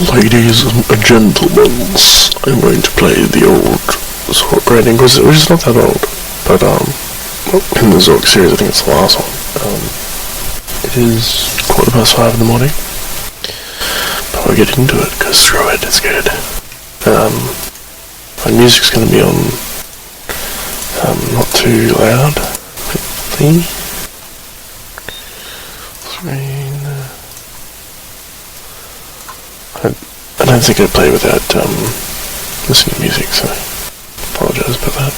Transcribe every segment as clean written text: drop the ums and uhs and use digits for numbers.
Ladies and gentlemen, I'm going to play the old Zorkpt Inquisitor, which is not that old, but in the Zork series I think it's the last one. It is 5:15 in the morning, but we'll get into it, because screw it, it's good. My music's going to be on, not too loud, hopefully. Screen. I don't think I play without listening to music, so apologise about that.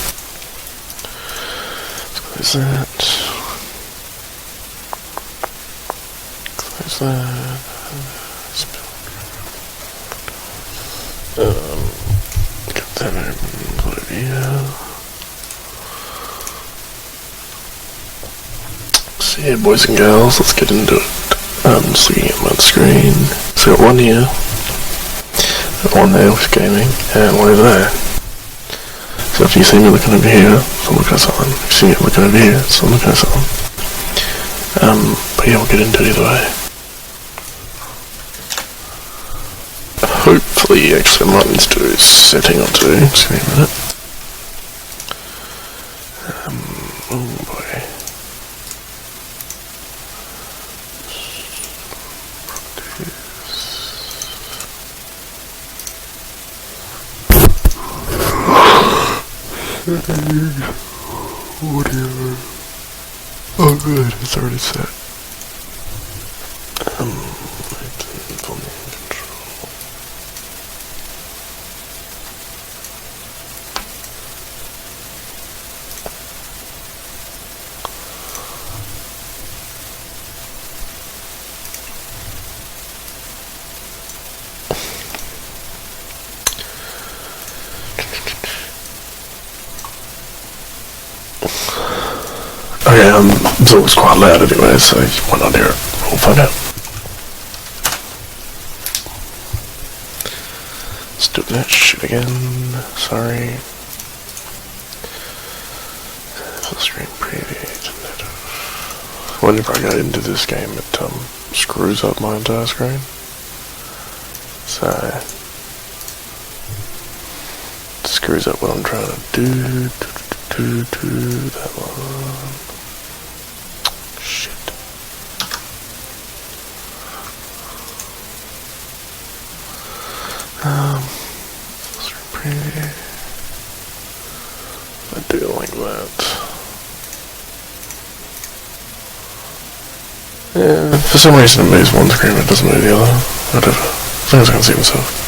Let's close that. Close that. Get that open, put it here. So yeah, boys and girls, let's get into it. I'm just looking at my screen. So I've got one here, one there with gaming, and one over there. So if you see me looking over here, so I'm looking at something. If you see me looking over here, so I'm looking at something. But yeah, we'll get into it either way. Hopefully, actually, I might need to do a setting or two. Just give me a minute. Oh boy. Whatever. Oh good, it's already set. Volume control. Okay, so it was quite loud anyway, so why not hear it? We'll find out. Let's do that shit again. Sorry. Full screen preview. Whenever I go into this game, it screws up my entire screen. So it screws up what I'm trying to do. That one. Shit. Preview. I do like that. Yeah, for some reason it moves one screen but it doesn't move the other. Whatever. As long as I can see myself.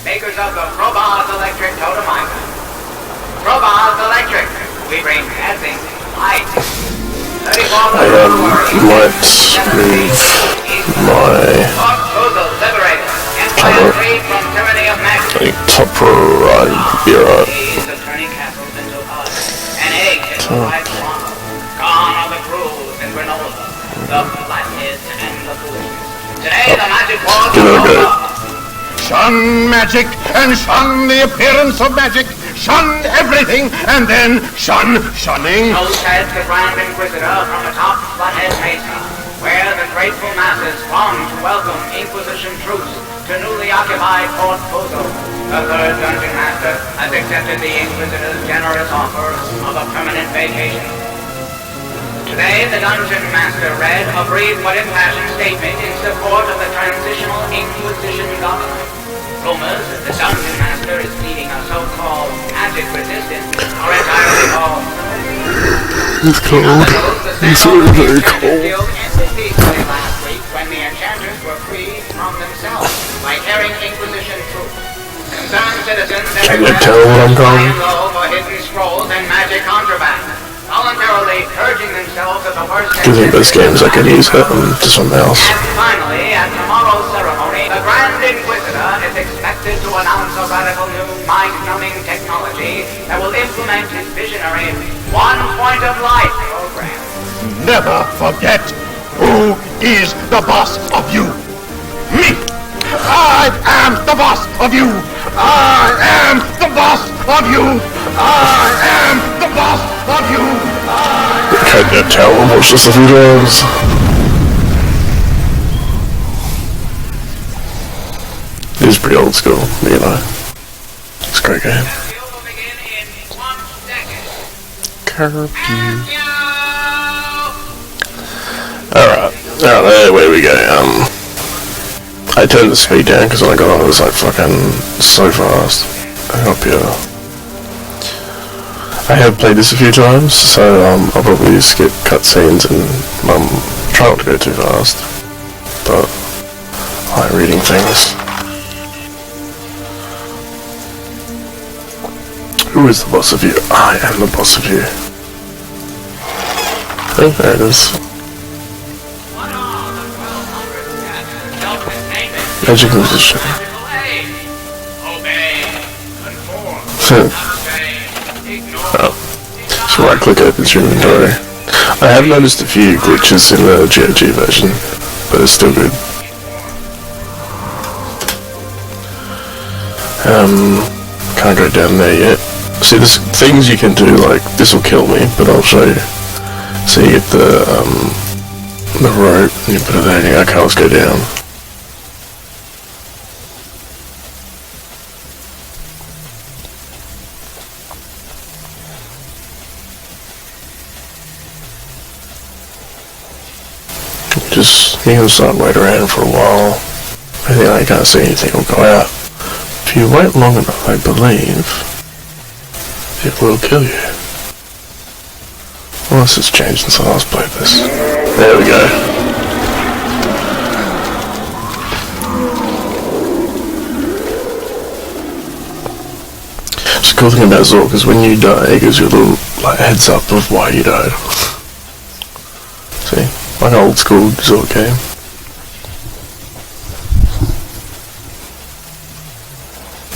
Makers of the Crowbars Electric Totem-Mizer. Crowbars Electric. We bring dancing light. I might move my I think top right, be right. Gone are the cruise and granola, the flatness and the foolishness. Today the magic wall. Shun magic, and shun the appearance of magic. Shun everything, and then shun shunning. So said the Grand Inquisitor from atop Flathead Mesa, where the grateful masses throng to welcome Inquisition troops to newly occupied Fort Pozo. The third Dungeon Master has accepted the Inquisitor's generous offer of a permanent vacation. Today, the Dungeon Master read a brief but impassioned statement in support of the transitional Inquisition government. Rumors that the Dungeon Master is leading a so-called magic resistance are entirely false. It's cold. It's very cold. Last week, when the enchanters were freed from themselves by carrying Inquisition troops, concerned citizens everywhere flying low for hidden scrolls and magic contraband, voluntarily purging themselves of the worst. Do you think those games I can use it to something else? And finally, at tomorrow's ceremony, the Grand Inquisitor is expected to announce a radical new mind-numbing technology that will implement his visionary One Point of Light program. Never forget who is the boss of you. Me! I am the boss of you! I am the boss of you. I am the boss of you. Can't you tell? I've watched this a few times. It is pretty old school, you know. It's a great game. Curfew. Alright, away we go. I turned the speed down because when I got on it was like fucking so fast. I hope you... I have played this a few times, so I'll probably skip cutscenes and try not to go too fast. But I like reading things. Who is the boss of you? I am the boss of you. Oh, there it is. Magic musician. Oh. So right click opens your inventory. I have noticed a few glitches in the GOG version, but it's still good. Can't go down there yet. See, there's things you can do, like, this will kill me, but I'll show you. So you get the rope, and you put it there, and you go, okay, let's go down. You can start wait around for a while. I think I can't see anything will go out. If you wait long enough, I believe it will kill you. Unless it's changed since I last played this. There we go. The cool thing about Zork is when you die, it gives you a little like heads up of why you died. See? Like an old school Zork game.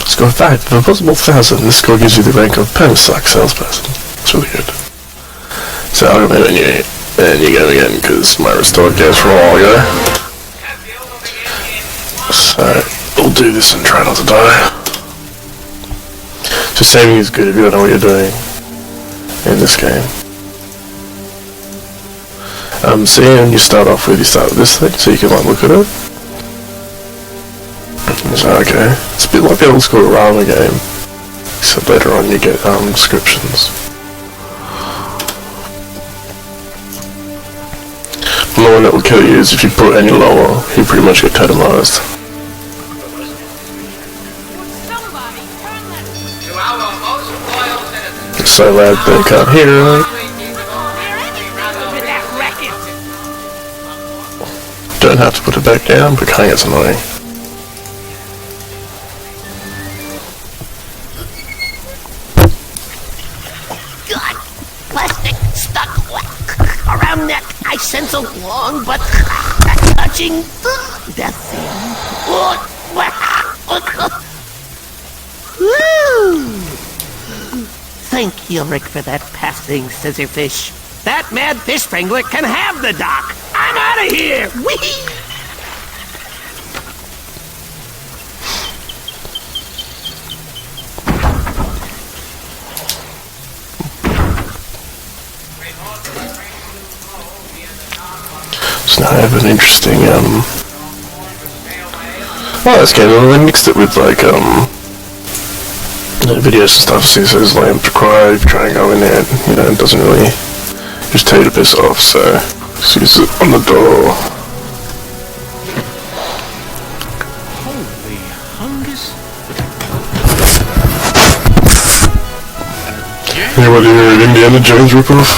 Score 5 of a possible 1,000. This score gives you the rank of Pensuck salesperson. It's really good. So I'll go menu and you go again because my restore goes for a while ago. So we'll do this and try not to die. So saving is good if you don't know what you're doing in this game. So yeah, when you start off with, you start with this thing, so you can like look at it. So okay, it's a bit like the old school Rama game, except later on you get descriptions. And the one that will kill you is if you put any lower, you pretty much get totemized. It's so loud they can't hear it. Don't have to put it back down, but kind of gets annoying. God, plastic stuck around neck. I sense a long but touching death thing. Thank you, Rick, for that passing scissorfish. That mad fish strangler can have the dock. I'm out of here! Whee! So now I have an interesting, well, this game, they mixed it with, like, videos and stuff, so it says lamp to cry, if you try and go in there, you know, it doesn't really just tell you to piss off, so just use it on the door. Holy hungus. Anybody hear an Indiana Jones ripoff?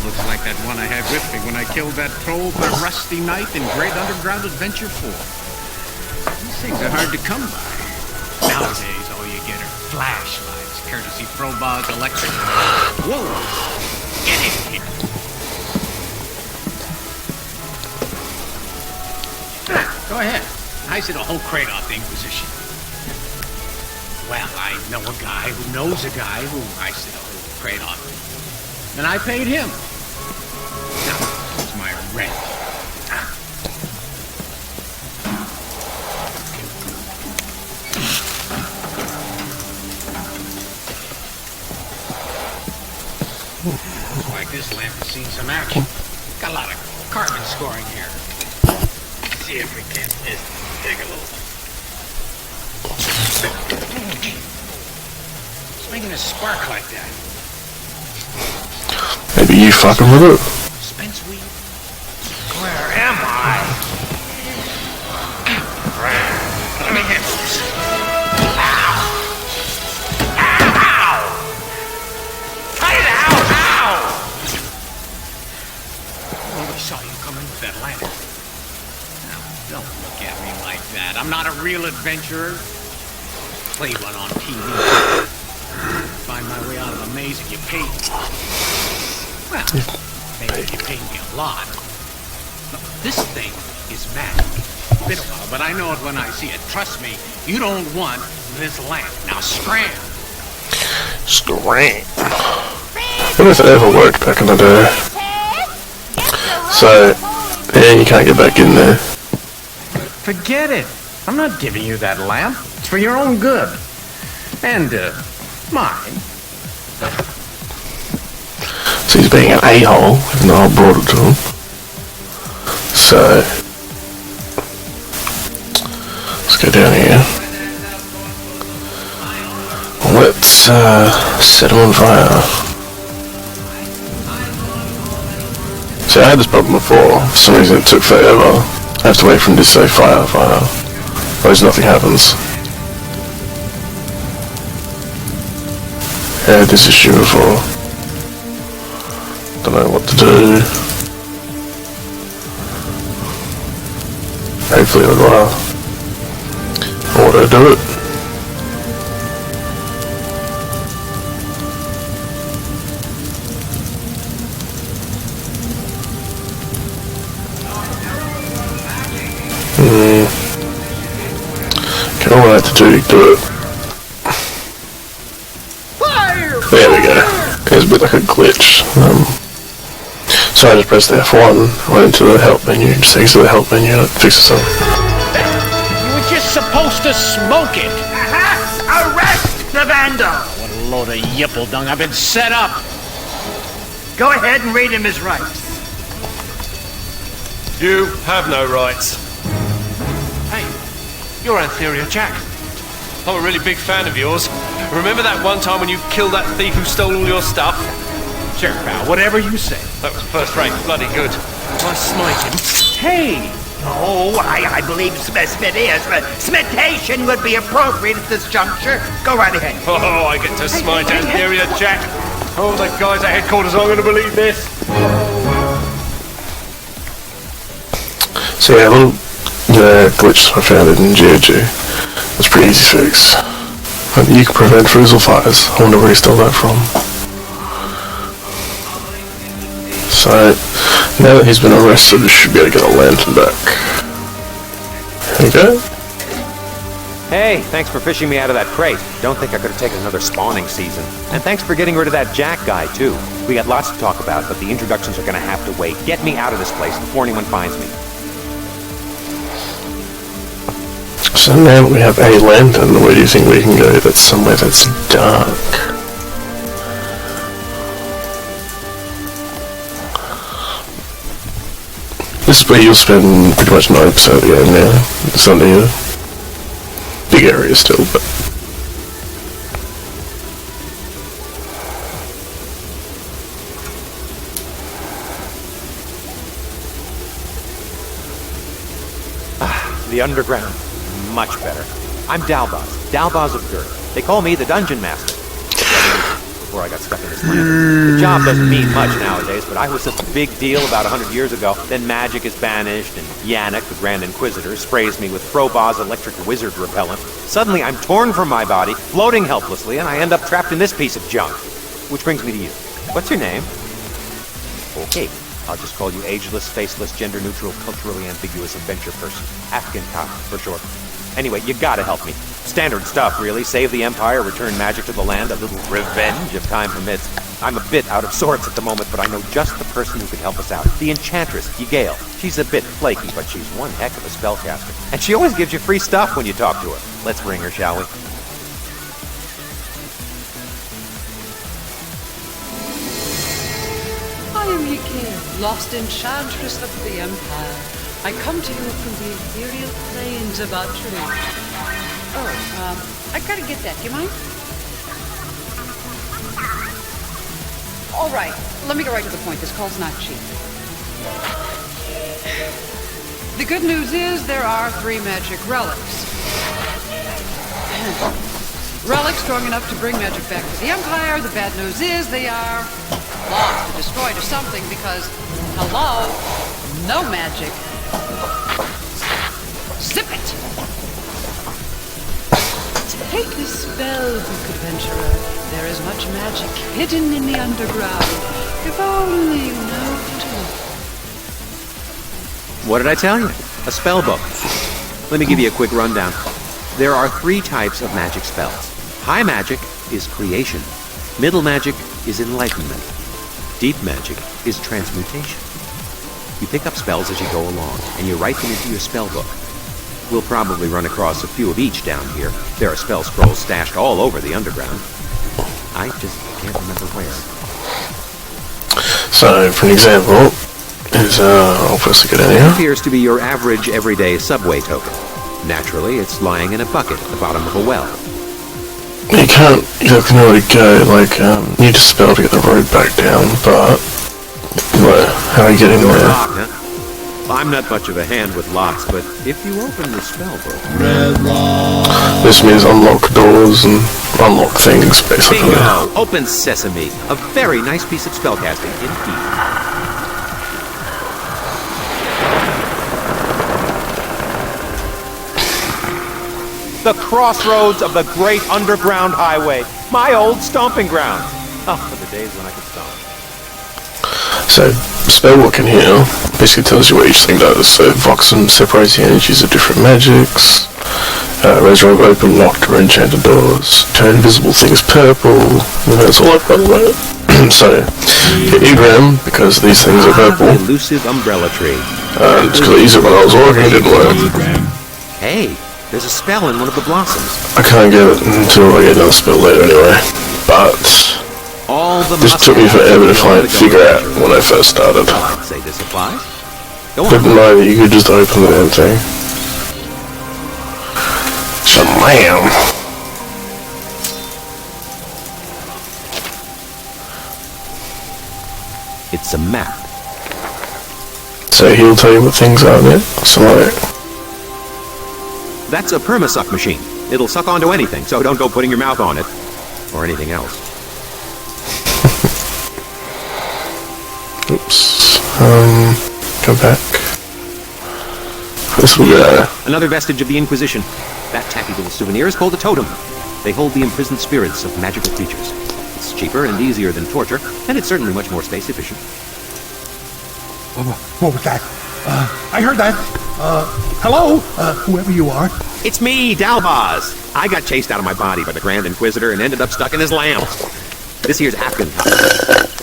Looks like that one I had with me when I killed that troll with a rusty knife in Great Underground Adventure 4. These things are hard to come by. Nowadays, all you get are flashlights, courtesy Froboz's Electric. Whoa! Get in here. Go ahead. I said a whole crate off the Inquisition. Well, I know a guy who knows a guy who I said a whole crate off. And I paid him. Now, it's my rent. Looks like this lamp has seen some action. Got a lot of carbon scoring here. See if we can just take a little. It's making a spark like that. Maybe you fucking with it. Spence weed. Where am I? Let me get this. Saw you coming with that lamp. Now, don't look at me like that. I'm not a real adventurer. Played one on TV. Find my way out of the maze and you paid me. Well, maybe you paid me a lot. Look, this thing is magic. Been a while, but I know it when I see it. Trust me, you don't want this lamp. Now scram. Scram. I don't know if it ever worked back in the day. So, yeah, you can't get back in there. Forget it. I'm not giving you that lamp. It's for your own good. And, mine. So he's being an a-hole, even though I brought it to him. So, let's go down here. Let's, set him on fire. See, I had this problem before. For some reason it took forever. I have to wait for him to say fire, fire. Otherwise nothing happens. I had this issue before. Don't know what to do. Hopefully it'll go out. Auto do it. Okay, all I have to do it. There we go. It's a bit like a glitch. So I just pressed F1, went into the help menu, just takes to the help menu, and it fixes it. You were just supposed to smoke it. Arrest the vandal! What a load of yipple-dung. I've been set up. Go ahead and read him his rights. You have no rights. Hey, you're Antheria Jack. I'm a really big fan of yours. Remember that one time when you killed that thief who stole all your stuff? Sure, pal, whatever you say. That was first rate, bloody good. I smite him. Hey! Oh, I believe Smith is. Smitation would be appropriate at this juncture. Go right ahead. Oh, I get to smite Antheria Jack. Oh, the guys at headquarters aren't going to believe this. So yeah, the glitch I found in GOG was pretty easy to fix. And you can prevent frizzle fires. I wonder where he stole that from. So, now that he's been arrested, we should be able to get a lantern back. There we go. Hey, thanks for fishing me out of that crate. Don't think I could have taken another spawning season. And thanks for getting rid of that Jack guy, too. We got lots to talk about, but the introductions are gonna have to wait. Get me out of this place before anyone finds me. So now that we have a lantern, where do you think we can go that's somewhere that's dark? This is where you'll spend pretty much 90% of the game now. It's not near big area still, but... The underground. Much better. I'm Dalbaz of Gert. They call me the Dungeon Master. Before I got stuck in this land. The job doesn't mean much nowadays, but I was such a big deal about 100 years ago. Then magic is banished, and Yannick, the Grand Inquisitor, sprays me with Froboz's electric wizard repellent. Suddenly I'm torn from my body, floating helplessly, and I end up trapped in this piece of junk. Which brings me to you. What's your name? Okay. I'll just call you ageless, faceless, gender-neutral, culturally ambiguous adventure person. Afghan cop, for short. Anyway, you gotta help me. Standard stuff, really. Save the Empire, return magic to the land, a little revenge if time permits. I'm a bit out of sorts at the moment, but I know just the person who can help us out. The Enchantress, Ygail. She's a bit flaky, but she's one heck of a spellcaster. And she always gives you free stuff when you talk to her. Let's ring her, shall we? am ye came, lost enchantress of the Empire. I come to you from the ethereal plains of Atri. I gotta get that. Do you mind? All right, let me go right to the point. This call's not cheap. The good news is there are 3 magic relics. Relics strong enough to bring magic back to the Empire. The bad news is they are lost or destroyed or something because, hello, no magic. Zip it! Take this spell, book adventurer. There is much magic hidden in the underground. If only you know to. What did I tell you? A spell book. Let me give you a quick rundown. There are 3 types of magic spells. High magic is creation. Middle magic is enlightenment. Deep magic is transmutation. You pick up spells as you go along, and you write them into your spell book. We'll probably run across a few of each down here. There are spell scrolls stashed all over the underground. I just can't remember where. So, for an example, I'll first get in It here. appears to be your average everyday subway token. Naturally, it's lying in a bucket at the bottom of a well. You can really go, you need to spell to get the road back down, but, how are you getting Door there? locked, huh? I'm not much of a hand with locks, but if you open the spell book... This means unlock doors and unlock things, basically. Bingo! Open sesame. A very nice piece of spellcasting, indeed. The crossroads of the great underground highway. My old stomping ground. Oh, for the days when I could stomp. So, spellbook in here basically tells you what each thing does. So, Voxen separates the energies of different magics. Resurrect open locked or enchanted doors. Turn invisible things purple. That's all I've got about it. So, get Egram, because these things are purple. The elusive umbrella tree. Just because I used it when I was walking, it didn't work. Hey, there's a spell in one of the blossoms. I can't get it until I get another spell later anyway. But All the this took me forever to figure out when I first started. I'd say this applies. Go on. Didn't know that you could just open the damn thing. Shamam! It's a map. So he'll tell you what things are there. So That's a permasuck machine. It'll suck onto anything, so don't go putting your mouth on it. Or anything else. oops. Go back. This will go. Another vestige of the Inquisition. That tacky little souvenir is called a totem. They hold the imprisoned spirits of magical creatures. It's cheaper and easier than torture, and it's certainly much more space efficient. What was that? I heard that. Hello? Whoever you are. It's me, Dalbaz. I got chased out of my body by the Grand Inquisitor and ended up stuck in his lamp. This here's Afghan cop.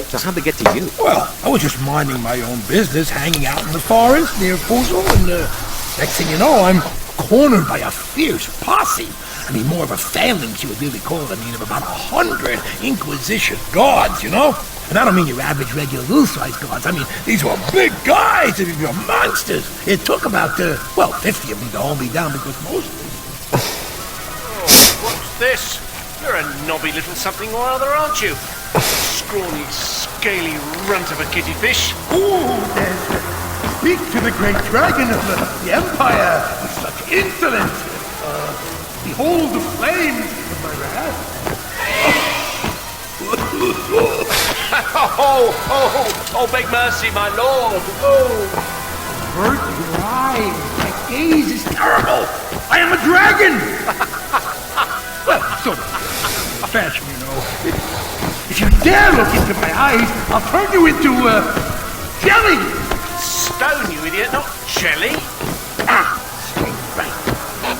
So how'd they get to you? Well, I was just minding my own business, hanging out in the forest near Fuzel, and next thing you know, I'm cornered by a fierce posse. I mean, more of a phalanx you would really call it. I mean, of about 100 Inquisition guards, you know? And I don't mean your average regular Lutherite guards. I mean, these were big guys. They were monsters. It took about, 50 of them to hold me down because most of them... What's this? You're a knobby little something or other, aren't you? Scrawny, scaly runt of a kitty fish. Ooh, speak to the great dragon of the Empire with such insolence. Behold the flames of my wrath. Oh, beg mercy, my lord. Avert your eyes. My gaze is terrible. I am a dragon. Well, sort of fashion, you know. If you dare look into my eyes, I'll turn you into, jelly. Stone, you idiot, not jelly. Straight right.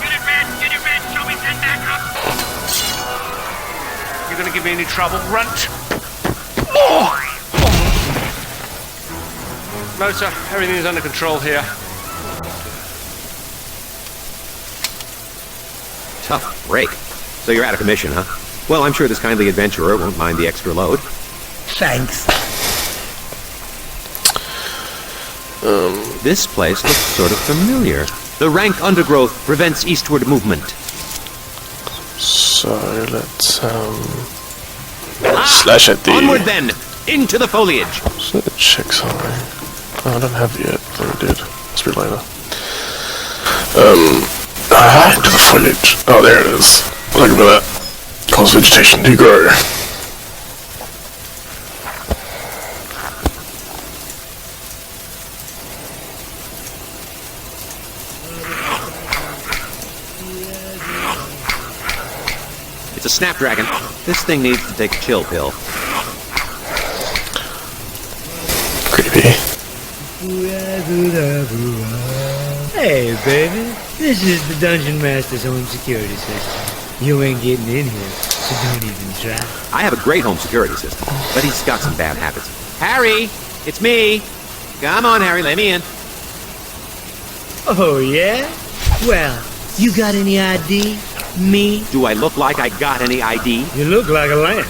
Unit red, show me 10 backup. You gonna give me any trouble, runt? No, sir. Everything's under control here. Tough break. So you're out of commission, huh? Well, I'm sure this kindly adventurer won't mind the extra load. Thanks. This place looks sort of familiar. The rank undergrowth prevents eastward movement. So let's slash at the. Onward then, into the foliage. Just need to check something. Oh, I don't have it yet. I thought I did. Must be later. Into the foliage. Oh, there it is. Look at that. Cause vegetation to grow. It's a snapdragon. This thing needs to take a chill pill. Creepy. Hey, baby. This is the Dungeon Master's home security system. You ain't getting in here, so don't even try. I have a great home security system, but he's got some bad habits. Harry! It's me! Come on, Harry, let me in. Oh, yeah? Well, you got any ID? Me? Do I look like I got any ID? You look like a lamb.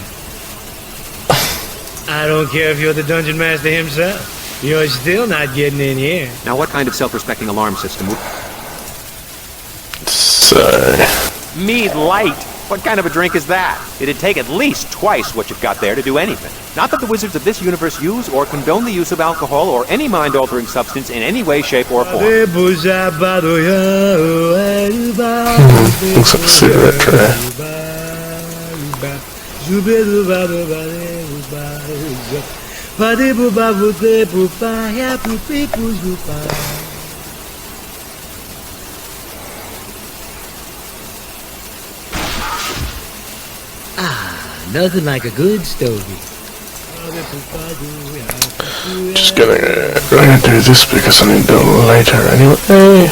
I don't care if you're the Dungeon Master himself. You're still not getting in here. Now, what kind of self-respecting alarm system would... So... Mead Light? What kind of a drink is that? It'd take at least twice what you've got there to do anything. Not that the wizards of this universe use or condone the use of alcohol or any mind-altering substance in any way, shape, or form. Looks like a cigarette tray. Nothing like a good stogie. Just gonna do this because I need to do it later anyway.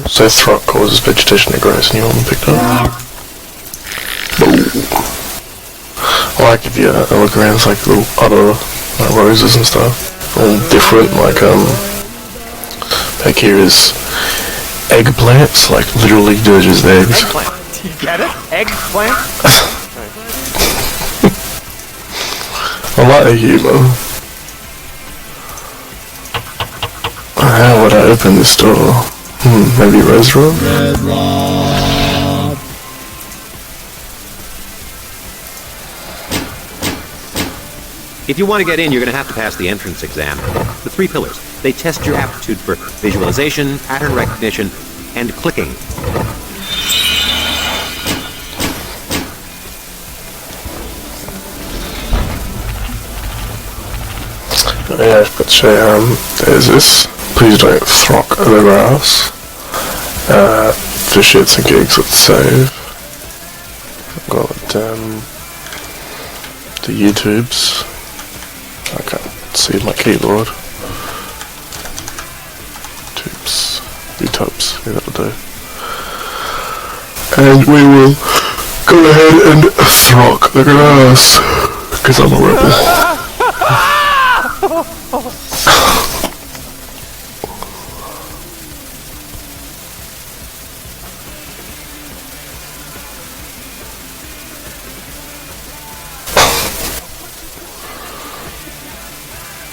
So Zorkpt causes vegetation to grow, so new one picked up. I like if you look around, it's like little other roses and stuff. All different, like back here is eggplants, like literally they're just eggs. Eggplant. Do you get it? Eggplant? I like the humour. How would I open this door? Maybe Rose Room? If you want to get in, you're going to have to pass the entrance exam. The 3 pillars. They test your aptitude for visualization, pattern recognition, and clicking. Yeah, I've got to say, there's this. Please don't throck the grass. For shits and gigs, let's save. I've got, the YouTubes. I can't see my keyboard. YouTubes, yeah, that'll do. And we will go ahead and throck the grass, because I'm a rebel.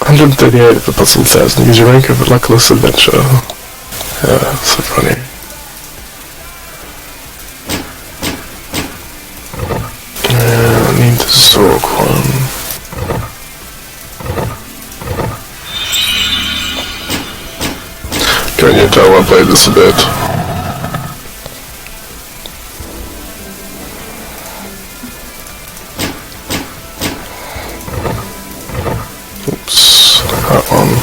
138 of the puzzle 1000. Use your rank of a luckless adventure. Yeah, that's so funny. I need the Zorkpt1. Can you tell I played this a bit? Oops, that one.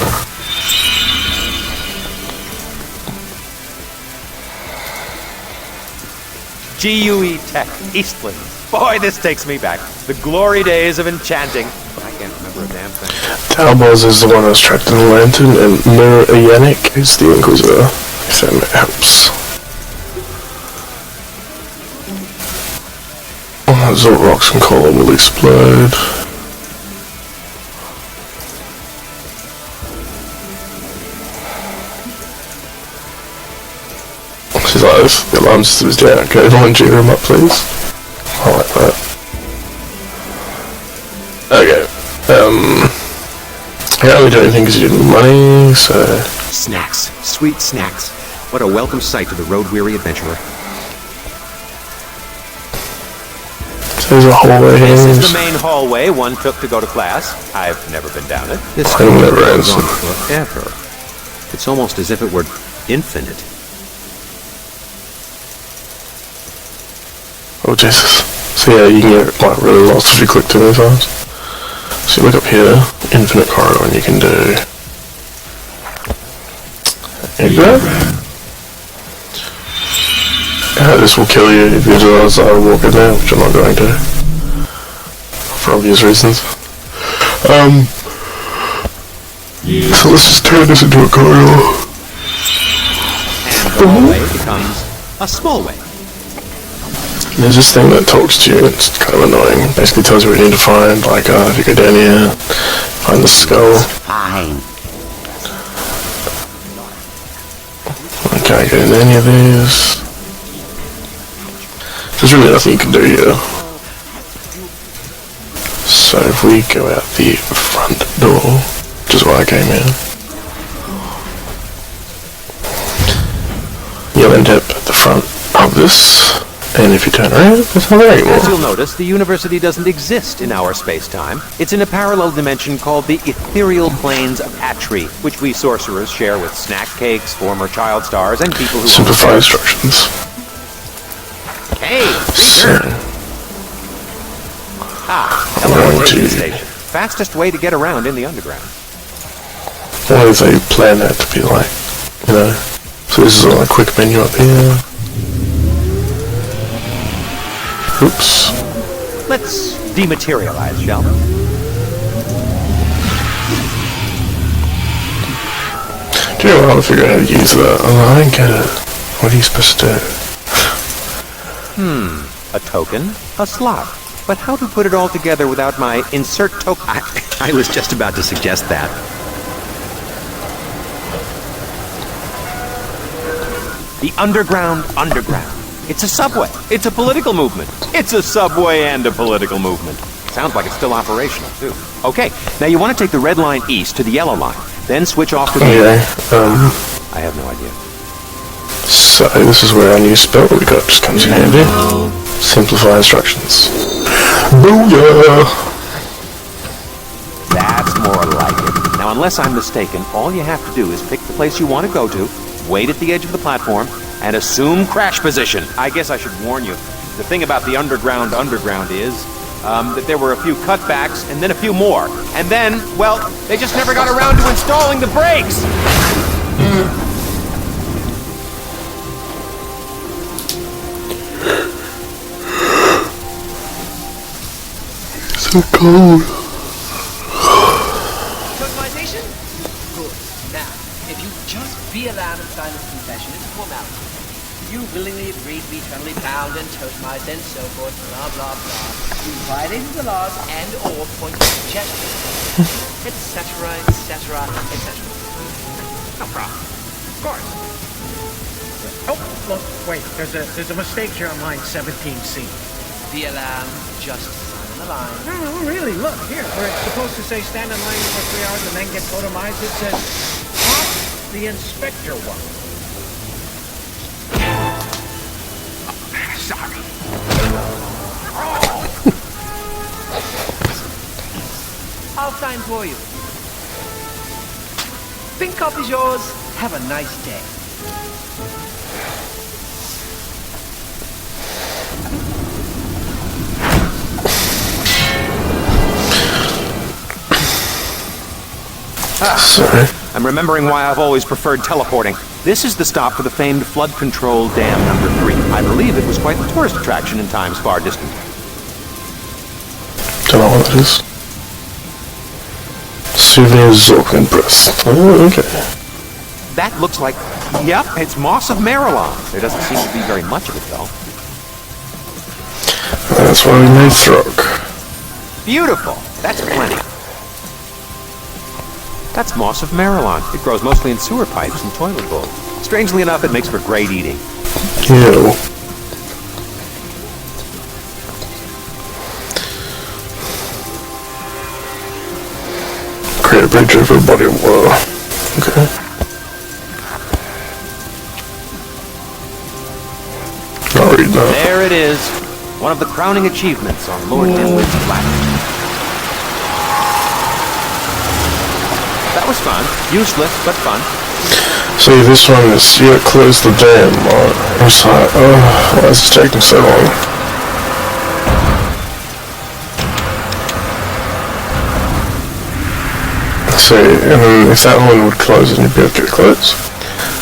GUE Tech, Eastland. Boy, this takes me back. The glory days of enchanting. I can't remember a damn thing. Talboz is the one who's trapped in the lantern, and Mirayanik is the Inquisitor. If that helps. Zort rocks and coal will explode. She's like, if the alarm system is down, can everyone G them up, please? I like that. Okay. I can't really do anything because you didn't money, so... Snacks. Sweet snacks. What a welcome sight to the road-weary adventurer. So there's a hallway here. This is the main hallway one took to go to class. I've never been down it. This Time never ends. goes on forever. It's almost as if it were infinite. Oh, Jesus. So yeah, you can get like really lost if you click too many times. So you look up here, infinite corridor, and you can do... There you go. This will kill you if you realize I walk in there, which I'm not going to. For obvious reasons. So let's just turn this into a corridor. And the hallway becomes a small way. There's this thing that talks to you, it's kind of annoying. It basically tells you what you need to find, like if you go down here, find the skull. Fine. I can't get in any of these. There's really nothing you can do here. So if we go out the front door, which is where I came in, you'll end up at the front of this, and if you turn around, it's not there anymore. As you'll notice, the university doesn't exist in our space-time. It's in a parallel dimension called the ethereal planes of Atri, which we sorcerers share with snack cakes, former child stars, and people who... Simplify instructions. Hey, So, teleportation station. Fastest way to get around in the underground. why did they plan that to be like, you know? So this is a quick menu up here. Oops. Let's dematerialize, shall we? Do you know how to figure out how to use that? Oh, I don't get it. What are you supposed to do? A token, a slot. But how to put it all together without my insert token? I was just about to suggest that. The underground. It's a subway. It's a political movement. It's a subway and a political movement. Sounds like it's still operational, too. Okay, now you want to take the red line east to the yellow line, then switch off to the... Okay, I have no idea. so this is where our new spell that we got just comes in handy. Simplify instructions. Booyah! That's more like it. Now, unless I'm mistaken, all you have to do is pick the place you want to go to, wait at the edge of the platform, and assume crash position. I guess I should warn you. The thing about the underground is that there were a few cutbacks, and then a few more. And then, well, they just never got around to installing the brakes! So cold. Tokenization? Good. Now, if you just be allowed to sign this confession, it's a formality. You willingly agree to be eternally bound and totemized and so forth, blah, blah, blah. You violated the laws and or point of suggestion, etc., etc., etc. No problem. Of course. Oh, look, wait, there's a mistake here on line 17C. Be allowed just sign on the line. Oh, really? Look, here, where it's supposed to say stand in line for 3 hours and then get totemized, it says, pop the inspector one. Sorry. I'll sign for you. Pink copy's yours. Have a nice day. Sorry. I'm remembering why I've always preferred teleporting. This is the stop for the famed flood control dam number 3. I believe it was quite the tourist attraction in times far distant. Don't know what that is. Souvenir Zorkpt1. Oh, okay. That looks like... Yep, it's moss of Marilyn. There doesn't seem to be very much of it, though. That's why we made Throg. Beautiful. That's plenty. That's moss of Marilyn. It grows mostly in sewer pipes and toilet bowls. Strangely enough, it makes for great eating. Ew. Create a bridge over a body of water. Okay. I'll read that. There it is. One of the crowning achievements on Lord Dinwood's planet. That was fun. Useless, but fun. See, this one is, yeah, close the dam. I'm sorry. Why is this taking so long? See, and then if that one would close, then you'd be able to get close.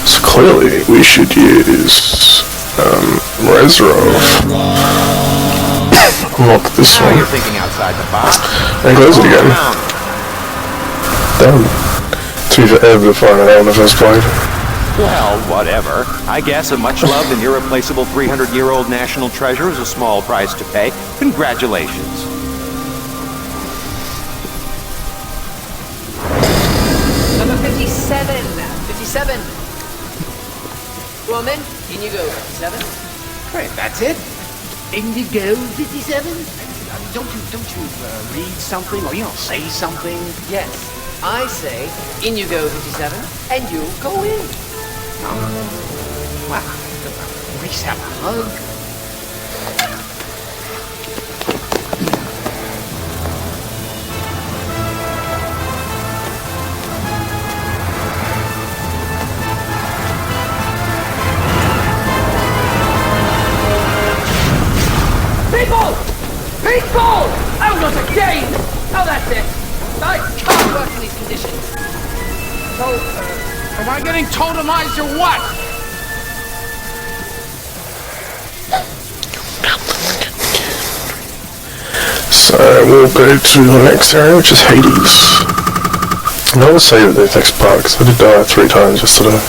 So clearly, we should use, Reserov. Not this Now one. you're thinking outside the box. And close it again. Damn. Took forever to find it out in the first place. Well, whatever. I guess a much-loved and irreplaceable 300-year-old national treasure is a small price to pay. Congratulations. Number 57. 57. Go on then. In you go, 57. Wait, that's it? Indigo 57? Don't you read something or, say something? Yes. I say, in you go, 57, and you go in. Wow. Please have a hug. People! People! Oh, not again! Oh, that's it. I can't work in these conditions. So, am I getting totemized or what? So we'll go to the next area, which is Hades. And I will save the next part, because I did die 3 times yesterday.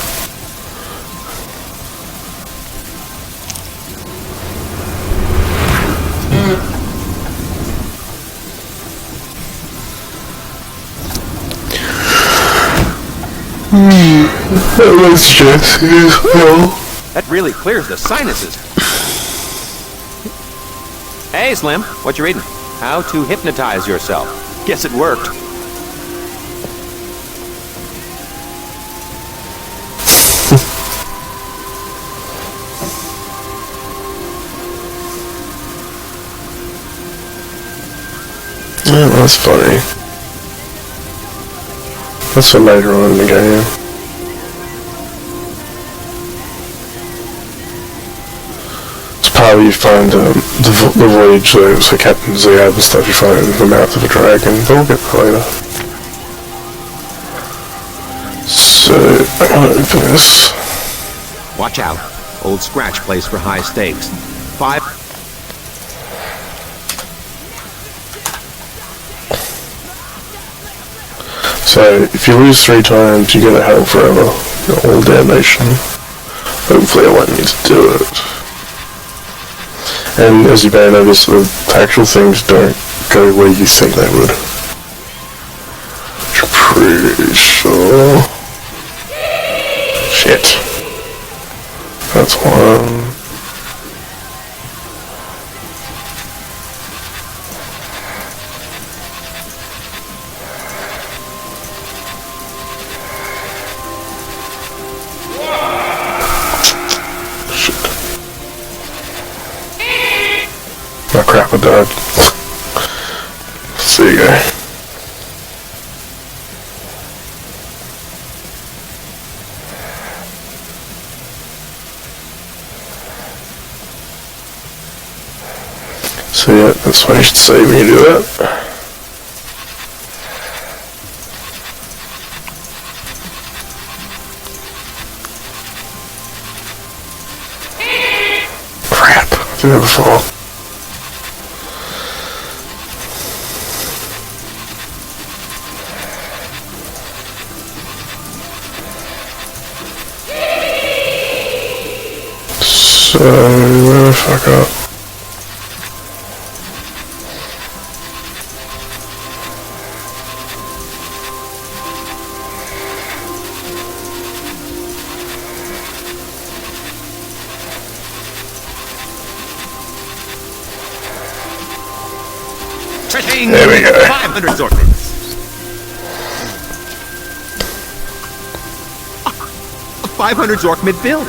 That was just hell. That really clears the sinuses. Hey, Slim, what you reading? How to hypnotize yourself. Guess it worked. Yeah, that's funny. That's for later on in the game. It's part where you find the voyage, so Captain Zayab and stuff, you find in the mouth of a dragon, but we'll get that later. So, I'm gonna open this. Watch out. Old scratch place for high stakes. 5... So, if you lose 3 times, you get a hell forever. All damnation. Hopefully I won't need to do it. And as you may notice, the actual things don't go where you think they would. Which I'm pretty sure... Shit. That's one. Oh crap, I died. So you go. So yeah, that's what you should say when you do that. Crap, I did that before. So, where the fuck up? Fishing! There we go. 500 Zorkpt1. 500 Zorkmt bill.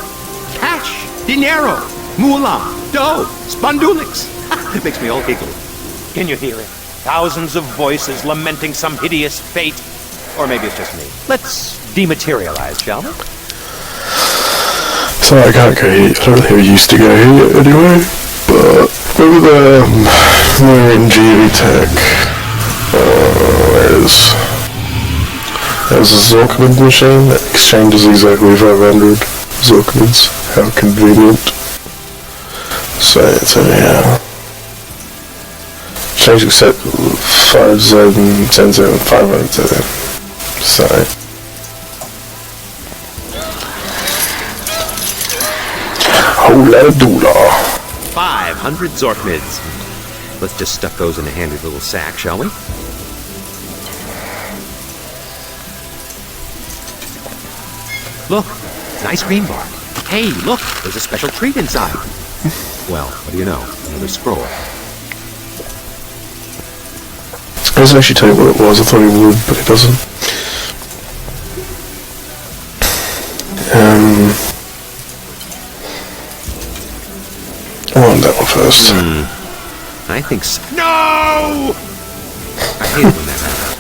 Cash, dinero, moolah, dough, spondulix. It makes me all giggle. Can you hear it? Thousands of voices lamenting some hideous fate. Or maybe it's just me. Let's dematerialize, shall we? So I can't go here. I don't think we used to go here anyway. But over there, we're in GV Tech. There's a Zorkpt machine that exchanges exactly 500 Zorkpts. How convenient. So it's over here. Change accept 5Z, 10Z, 500Z. So. Hola doola. 500 Zorkmids. Let's just stuff those in a handy little sack, shall we? Look, it's an ice cream bar. Hey, look, there's a special treat inside. Well, what do you know? Another scroll. I doesn't actually tell you what it was. I thought he would, but he doesn't. I want that one first. I think so. No! I hate it when that happens.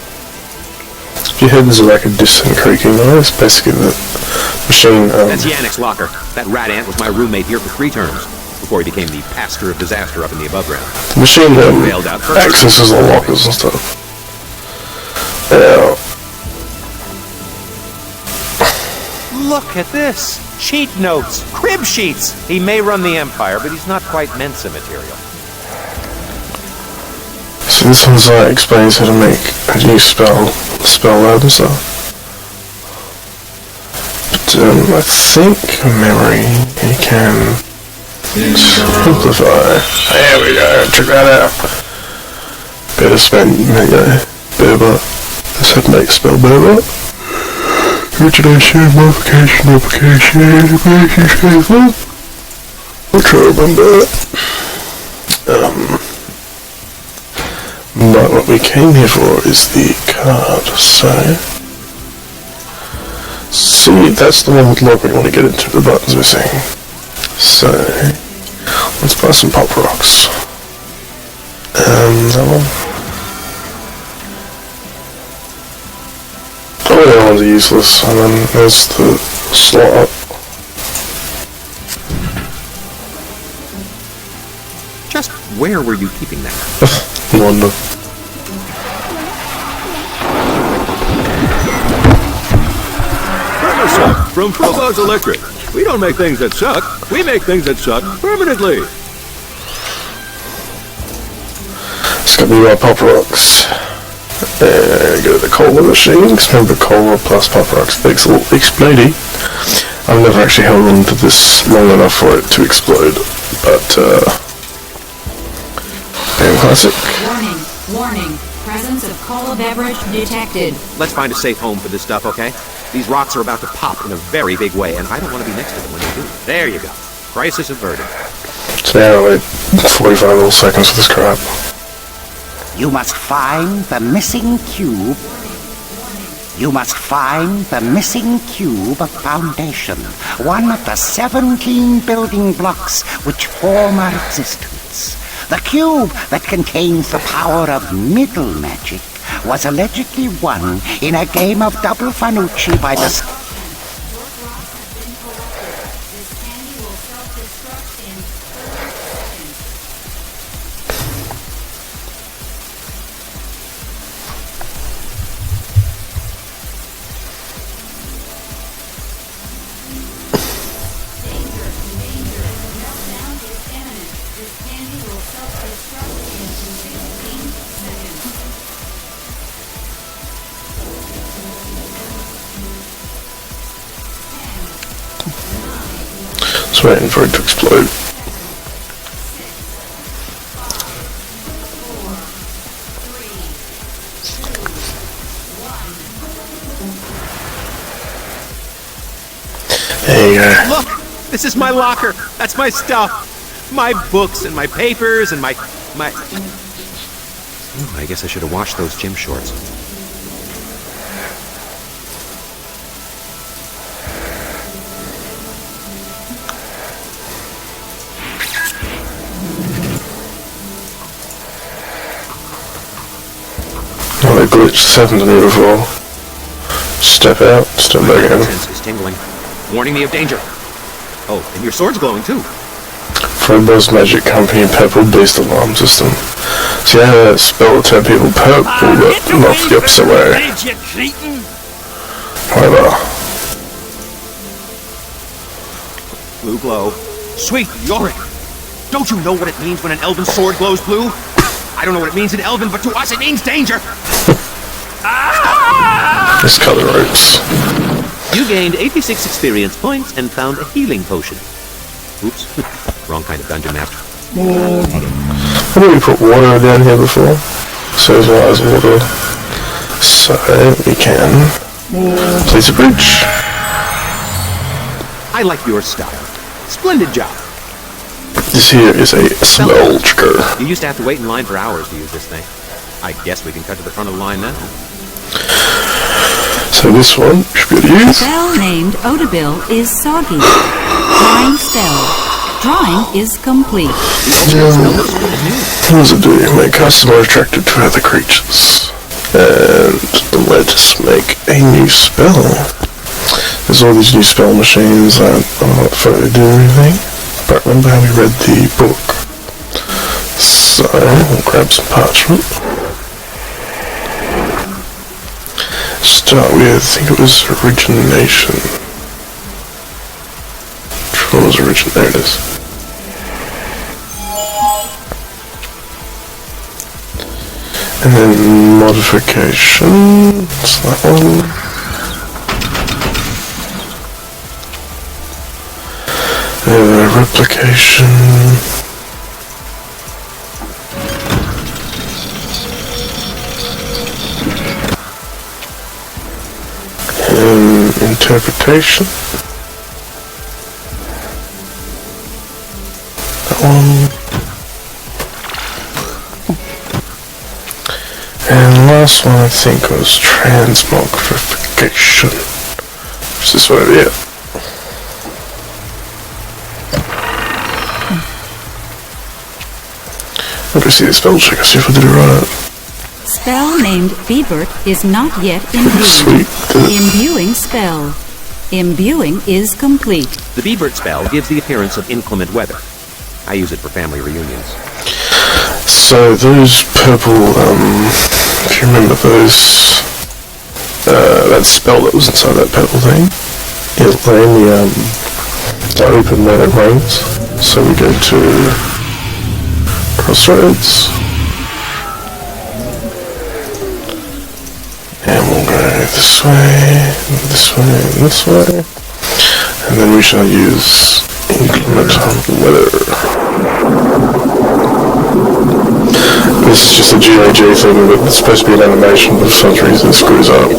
If you hear there's like a distant creaking noise, basically the machine. That's Yannick's locker. That rat ant was my roommate here for 3 terms before he became the pastor of disaster up in the above ground. The machine accesses the lockers and stuff. Yeah. Look at this! Cheat notes! Crib sheets! He may run the Empire, but he's not quite Mensa material. So this one's explains how to make a new spell lab and stuff. But I think memory you can simplify. There we go, check that out. Better spend, better, this would make spell better. Origination, modification, application, integration, transfer. I'll try to remember that. But what we came here for is the card, so... See, that's the one with log we want to get into, the buttons missing. So... let's buy some pop rocks. And that one. Oh, the other ones are useless, and then there's the slot up. Just where were you keeping that? Wonder. From Provo's Electric. We don't make things that suck. We make things that suck permanently. It's gonna be our pop rocks. And go to the cola machine, because remember cola plus pop rocks makes a little explodey. I've never actually held on to this long enough for it to explode, but damn classic. Warning, presence of cola beverage detected. Let's find a safe home for this stuff, okay? These rocks are about to pop in a very big way, and I don't want to be next to them when they do. There you go. Crisis averted. So now wait 45 little seconds for this crap. You must find the missing cube. You must find the missing cube of foundation, one of the 17 building blocks which form our existence. The cube that contains the power of middle magic was allegedly won in a game of double Fanucci by the... Just waiting for it to explode. There you go. Look! This is my locker! That's my stuff! My books and my papers and my... Ooh, I guess I should have washed those gym shorts. glitch this happened to me before. Step out, step back in. Sense is tingling, warning me of danger. Oh, and your sword's glowing too. Froboz's Magic Company Purple Beast Alarm System. See how that spell to turn people purple, but not the opposite way. However. Blue glow. Sweet Yorick! Don't you know what it means when an elven sword glows blue? I don't know what it means in Elven, but to us it means danger! Let's cut the ropes. You gained 86 experience points and found a healing potion. Oops. Wrong kind of dungeon master. Why did we put water down here before? So as well as water. So we can place a bridge. I like your style. Splendid job. This here is a spell trigger. You used to have to wait in line for hours to use this thing. I guess we can cut to the front of the line now. So this one should be able to use. Spell named Odabil is soggy. Drawing spell. Drawing is complete. What does it do? Make customer attracted to other creatures. And let's make a new spell. There's all these new spell machines that I'm not going to do anything. But remember how we read the book. So we'll grab some parchment. Start with, I think it was origination. Which one was origin? There it is. And then modification. What's that one? Replication. Interpretation. That one. And last one I think was transmogrification. Which is this one over here. I'm going to see the spell check, see if I did it right. Spell named Beavert is not yet imbued. Sweet. Imbuing spell. Imbuing is complete. The Beavert spell gives the appearance of inclement weather. I use it for family reunions. So those purple, if you remember those, that spell that was inside that purple thing, it'll only open when it rains. So we go to Crossroads. And we'll go this way, this way, and this way. And then we shall use inclement weather. This is just a GAG thing, but it's supposed to be an animation, but for some reason it screws up.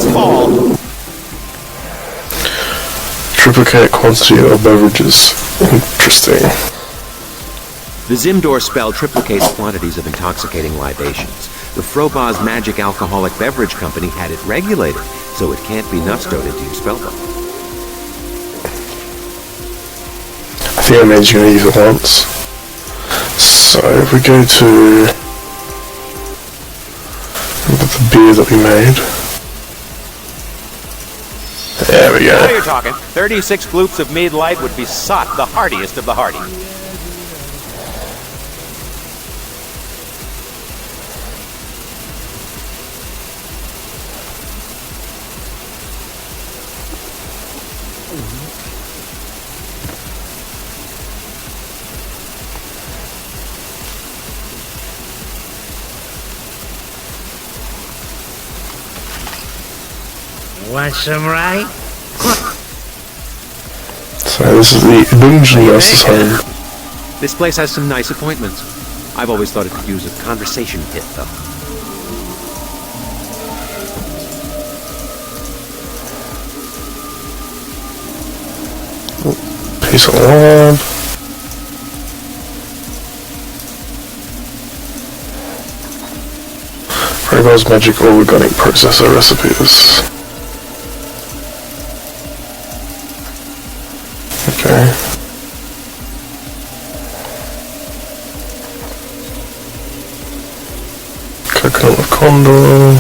Triplicate quantity of beverages. Interesting. The Zimdor spell triplicates quantities of intoxicating libations. The Froboz's Magic Alcoholic Beverage Company had it regulated, so it can't be nuts-toted to use spellbook. I think that means you're going to use it once. So if we go to the beer that we made. There we go. Now you're talking. 36 gloops of mead light would be sot the heartiest of the hearty. Want some rye? So this is the Dungeon Master's home. This place has some nice appointments. I've always thought it could use a conversation pit, though. Piece of lab. Froboz's Magic Organic Processor Recipes. Okay. Coconut of Condor.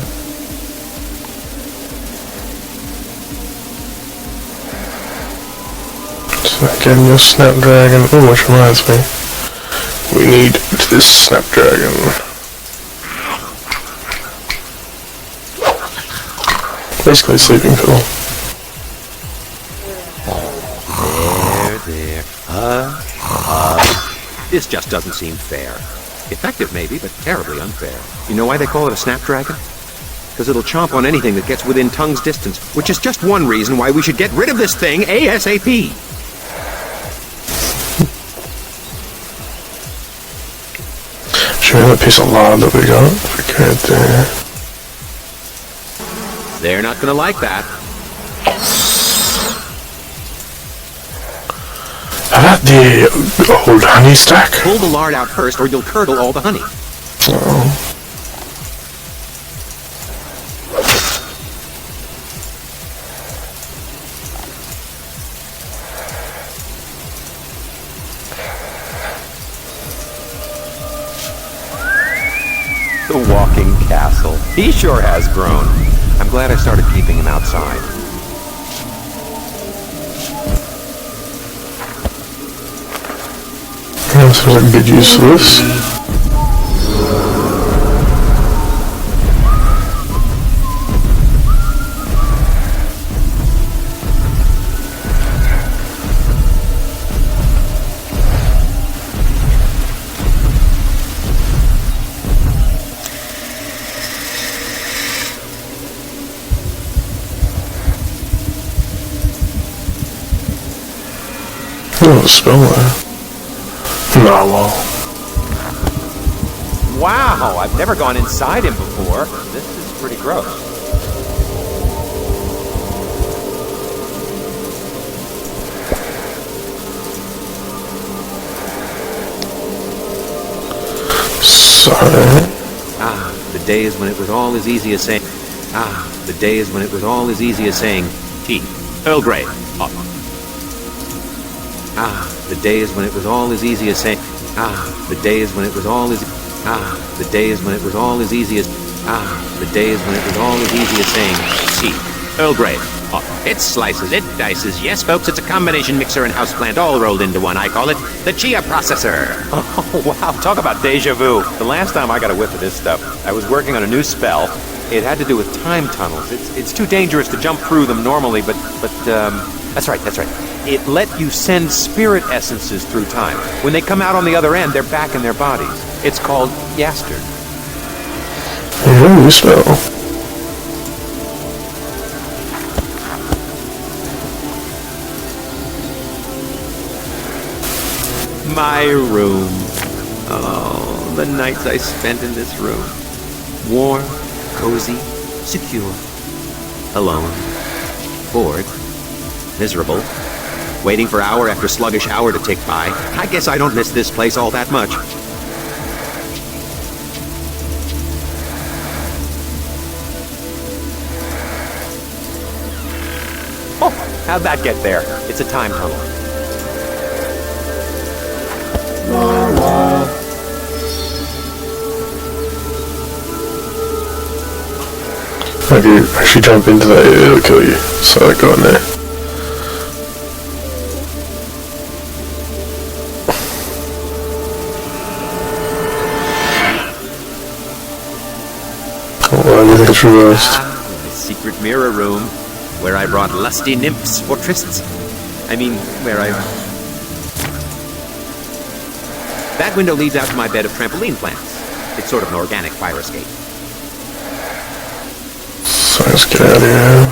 Getting your Snapdragon. Oh, which reminds me. We need this Snapdragon. Basically a sleeping pill. There. This just doesn't seem fair. Effective maybe, but terribly unfair. You know why they call it a Snapdragon? Because it'll chomp on anything that gets within tongue's distance, which is just one reason why we should get rid of this thing ASAP. Should we have a piece of lard that we got? If we could there. They're not gonna like that. How about the old honey stack? Pull the lard out first, or you'll curdle all the honey. Oh. The walking castle. He sure has grown. I'm glad I started keeping him outside. Sounds like a good use for this. Oh, smell that. Narwhal. Wow, I've never gone inside him before. This is pretty gross. Sorry. Ah, the days when it was all as easy as saying... Ah, the days when it was all as easy as saying... Tea. Earl Grey. Hot. Ah, the days when it was all as easy as saying... Ah, the days when it was all as... Ah, the days when it was all as easy as... Ah, the days when it was all as easy as saying... Tea. Earl Grey. Hot. It slices, it dices. Yes, folks, it's a combination mixer and houseplant all rolled into one. I call it the Chia Processor. Oh, wow. Talk about deja vu. The last time I got a whiff of this stuff, I was working on a new spell. It had to do with time tunnels. It's too dangerous to jump through them normally, but that's right. It let you send spirit essences through time. When they come out on the other end, they're back in their bodies. It's called Yastard. Yeah, you smell. My room. Oh, the nights I spent in this room. Warm, cozy, secure. Alone. Bored. Miserable. Waiting for hour after sluggish hour to tick by. I guess I don't miss this place all that much. Oh, how'd that get there? It's a time tunnel. If you actually jump into that, it'll kill you. So go in there. Oh, everything is reversed. Ah, the secret mirror room, where I brought lusty nymphs for trysts. Where I... That window leads out to my bed of trampoline plants. It's sort of an organic fire escape. So let's get out of here.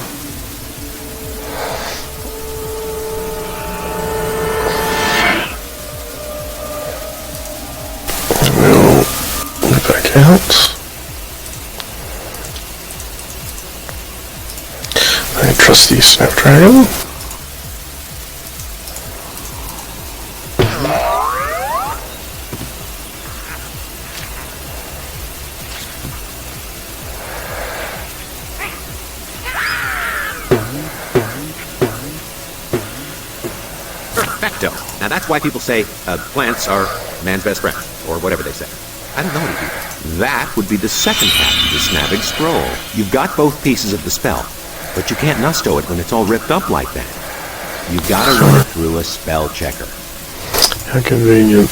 We'll get back out. I trust the Snapdragon. Perfecto. Now that's why people say plants are man's best friend, or whatever they say. I don't know any people. That would be the second half of the Snabbing Scroll. You've got both pieces of the spell, but you can't nusto it when it's all ripped up like that. You gotta run it through a spell checker. How convenient.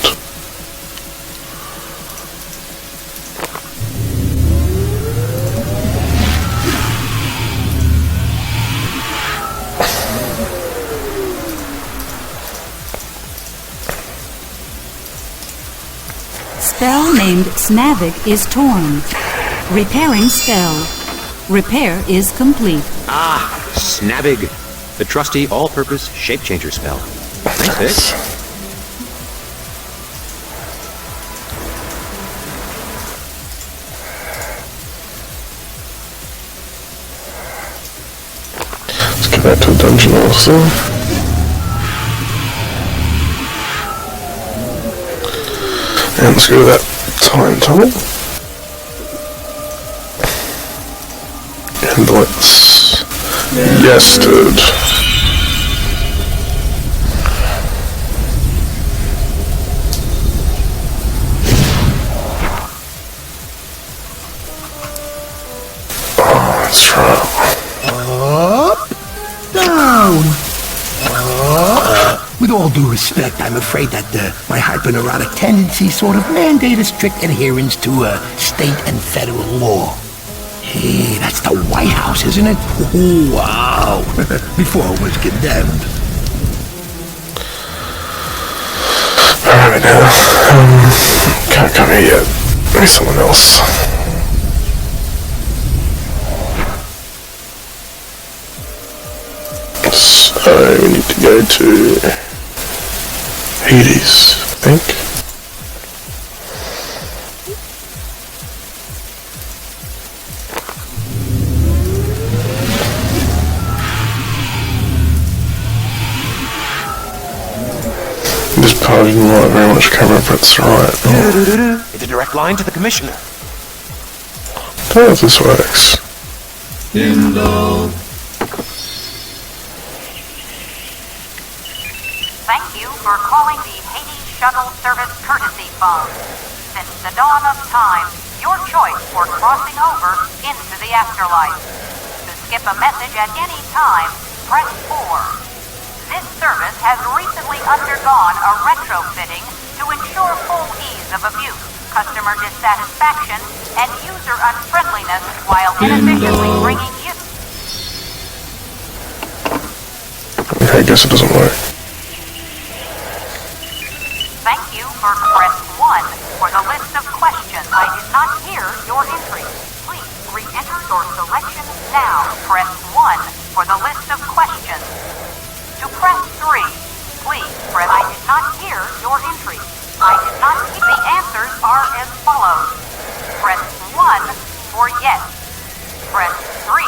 Spell named Snavik is torn. Repairing spell. Repair is complete. Ah, Snavig. The trusty all-purpose shape-changer spell. Nice fish. Let's get back to the dungeon also. And let's go to that time tunnel. And let's... Yes, dude. Oh, that's right. Up, down. With all due respect, I'm afraid that my hyperneurotic tendencies sort of mandate a strict adherence to state and federal law. Hey, that's the White House, isn't it? Oh, wow. Before it was condemned. Alright now, can't come here yet. Maybe someone else. So, we need to go to Hades, I think. This part didn't want very much cover, but it's alright. Oh. It's a direct line to the commissioner. I don't know if this works. Thank you for calling the Hades Shuttle Service Courtesy Phone. Since the dawn of time, your choice for crossing over into the afterlife. To skip a message at any time, press 4. This service has recently undergone a retrofitting to ensure full ease of abuse, customer dissatisfaction, and user unfriendliness while inefficiently bringing you... Okay, I guess it doesn't work. Thank you for press 1 for the list of questions. I did not hear your entry. Please re-enter your selection now. Press 1 for the list of questions. To press 3, please press... I did not hear your entry. I did not... The answers are as follows. Press 1 for yes. Press 3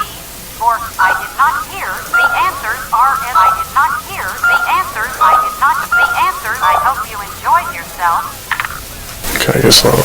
for... I did not hear. The answers are as... I did not hear. The answers... I did not... The answers... I hope you enjoyed yourself. Okay, I guess not.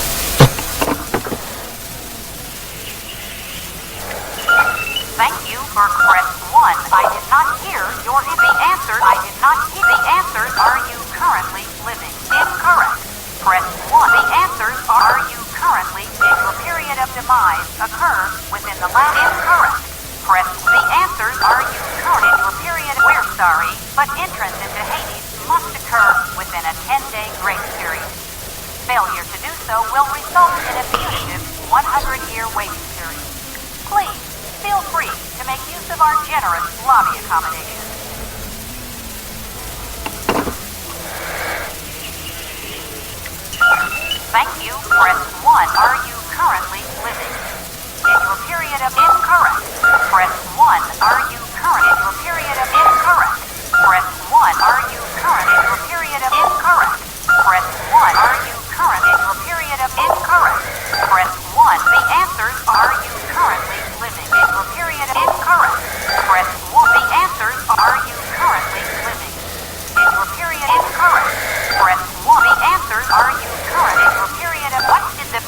Thank you for press 1. I did not hear your... The answers... I did not hear... The answers... Are you currently living? Incorrect. Press 1. The answers... Are you currently... Did your period of demise occur within the last... Incorrect. Press... The answers... Are you current... Did your period... We're sorry, but entrance into Hades must occur within a 10-day grace period. Failure to do so will result in a punitive 100-year waiting period. Please, feel free to make use of our generous lobby accommodations. Thank you. Press 1. Are you currently living? In your period of... Incorrect. Press 1. Are you current... In your period of... Incorrect. Press 1. Are you current... In your period of... Incorrect. Press 1. Are you current... In your period of... Incorrect. Press 1. The answers... Are you currently living? In your period of... Incorrect. Press 1. The answers... Are you currently living? In your period... Incorrect. Press 1. The answers... Are you current... In your period of... What did the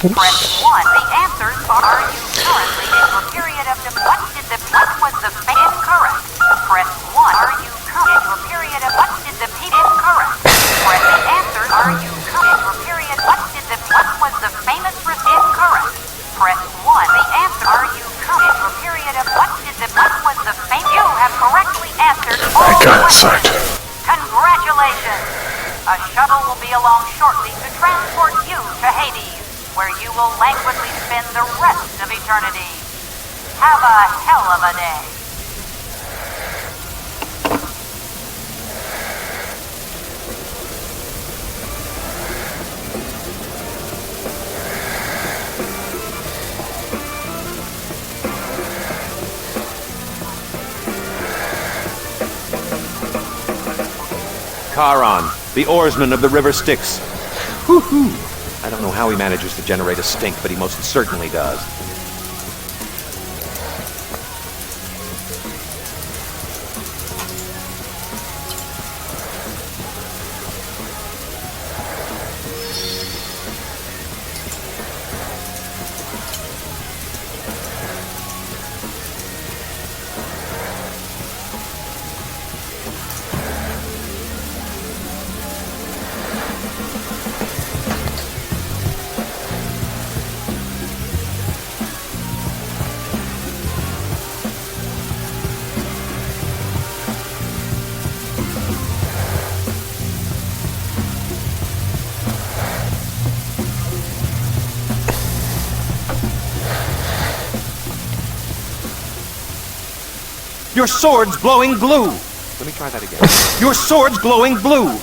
Press 1. The answers are you currently in your period of what was the incorrect? Press 1. Are you in your period of what incorrect? Press the answers are you in your period what was the famous incorrect? Press 1. The answer are you in your period of what was the famous? You have correctly answered all questions. Congratulations! A shuttle will be along shortly to transport you to Hades, where you will languidly spend the rest of eternity. Have a hell of a day. Charon, the oarsman of the river Styx. Whoo-hoo! I don't know how he manages to generate a stink, but he most certainly does. Your sword's glowing blue! Let me try that again. Your sword's glowing blue!